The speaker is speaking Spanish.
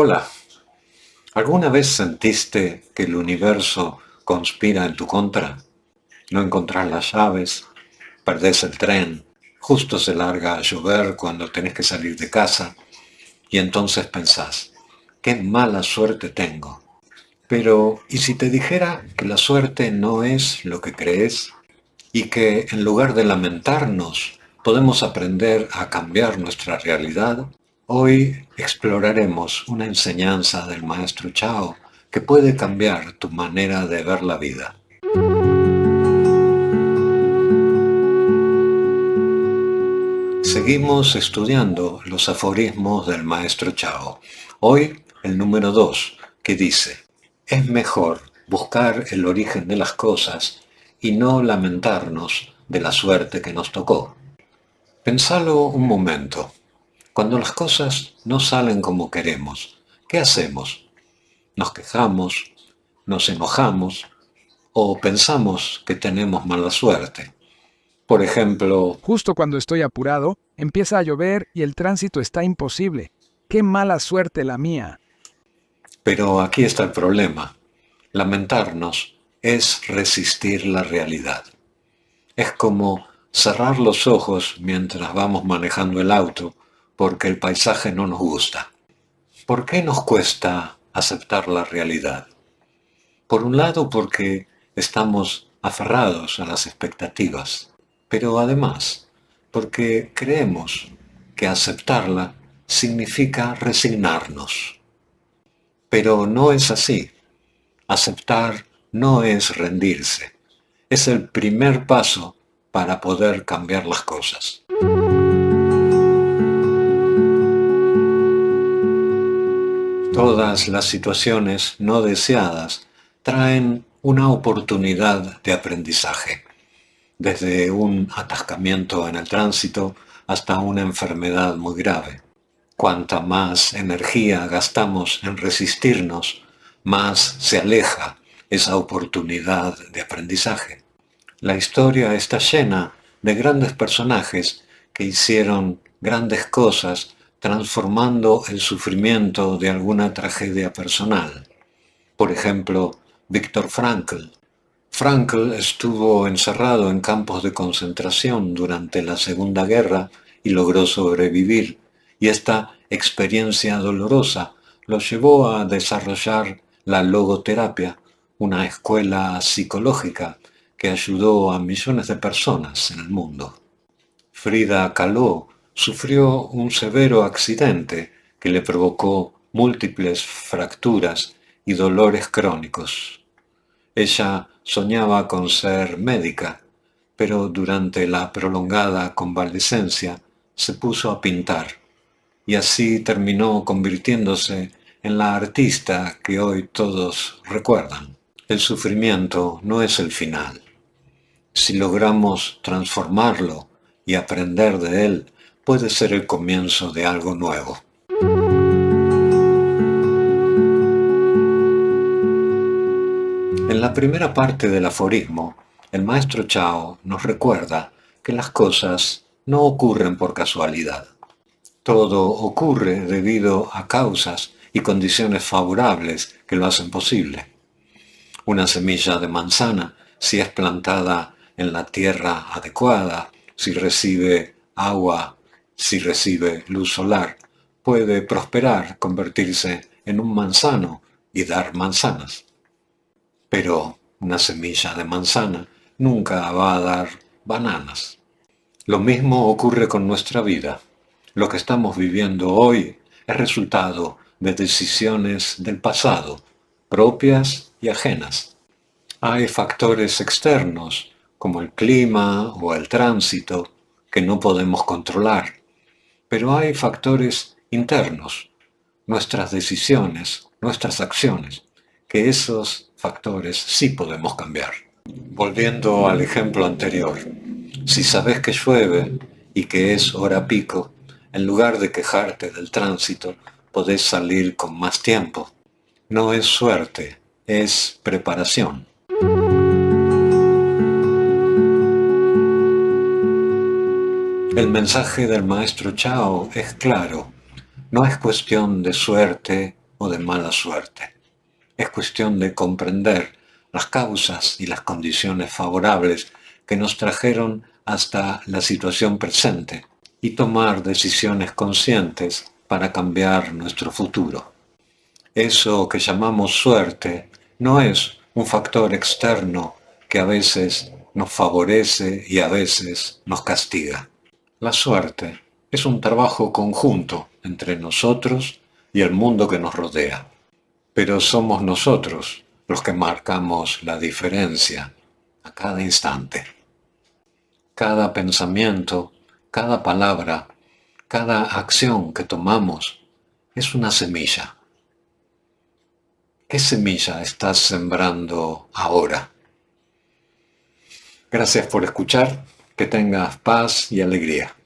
Hola, ¿alguna vez sentiste que el universo conspira en tu contra? No encontrás las llaves, perdés el tren, justo se larga a llover cuando tenés que salir de casa y entonces pensás, qué mala suerte tengo. Pero, ¿y si te dijera que la suerte no es lo que crees y que en lugar de lamentarnos podemos aprender a cambiar nuestra realidad? Hoy exploraremos una enseñanza del maestro Chao que puede cambiar tu manera de ver la vida. Seguimos estudiando los aforismos del maestro Chao. Hoy el número 2, que dice, es mejor buscar el origen de las cosas y no lamentarnos de la suerte que nos tocó. Pensalo un momento. Cuando las cosas no salen como queremos, ¿qué hacemos? ¿Nos quejamos? ¿Nos enojamos? ¿O pensamos que tenemos mala suerte? Por ejemplo, Justo cuando estoy apurado, empieza a llover y el tránsito está imposible. ¡Qué mala suerte la mía! pero aquí está el problema. Lamentarnos es resistir la realidad. Es como cerrar los ojos mientras vamos manejando el auto porque el paisaje no nos gusta. ¿Por qué nos cuesta aceptar la realidad? Por un lado porque estamos aferrados a las expectativas, pero además porque creemos que aceptarla significa resignarnos. Pero no es así. Aceptar no es rendirse. Es el primer paso para poder cambiar las cosas. Todas las situaciones no deseadas traen una oportunidad de aprendizaje, desde un atascamiento en el tránsito hasta una enfermedad muy grave. Cuanta más energía gastamos en resistirnos, más se aleja esa oportunidad de aprendizaje. La historia está llena de grandes personajes que hicieron grandes cosas transformando el sufrimiento de alguna tragedia personal. Por ejemplo, Viktor Frankl. Frankl estuvo encerrado en campos de concentración durante la Segunda Guerra y logró sobrevivir, y esta experiencia dolorosa lo llevó a desarrollar la logoterapia, una escuela psicológica que ayudó a millones de personas en el mundo. Frida Kahlo sufrió un severo accidente que le provocó múltiples fracturas y dolores crónicos. Ella soñaba con ser médica, pero durante la prolongada convalecencia se puso a pintar y así terminó convirtiéndose en la artista que hoy todos recuerdan. El sufrimiento no es el final. Si logramos transformarlo y aprender de él, puede ser el comienzo de algo nuevo. En la primera parte del aforismo, el maestro Chao nos recuerda que las cosas no ocurren por casualidad. Todo ocurre debido a causas y condiciones favorables que lo hacen posible. Una semilla de manzana, si es plantada en la tierra adecuada, si recibe agua, si recibe luz solar, puede prosperar, convertirse en un manzano y dar manzanas. Pero una semilla de manzana nunca va a dar bananas. Lo mismo ocurre con nuestra vida. Lo que estamos viviendo hoy es resultado de decisiones del pasado, propias y ajenas. Hay factores externos, como el clima o el tránsito, que no podemos controlar, pero hay factores internos, nuestras decisiones, nuestras acciones, que esos factores sí podemos cambiar. Volviendo al ejemplo anterior, si sabes que llueve y que es hora pico, en lugar de quejarte del tránsito, podés salir con más tiempo. No es suerte, es preparación. El mensaje del maestro Chao es claro. No es cuestión de suerte o de mala suerte. Es cuestión de comprender las causas y las condiciones favorables que nos trajeron hasta la situación presente y tomar decisiones conscientes para cambiar nuestro futuro. Eso que llamamos suerte no es un factor externo que a veces nos favorece y a veces nos castiga. La suerte es un trabajo conjunto entre nosotros y el mundo que nos rodea. Pero somos nosotros los que marcamos la diferencia a cada instante. Cada pensamiento, cada palabra, cada acción que tomamos es una semilla. ¿Qué semilla estás sembrando ahora? Gracias por escuchar, que tengas paz y alegría.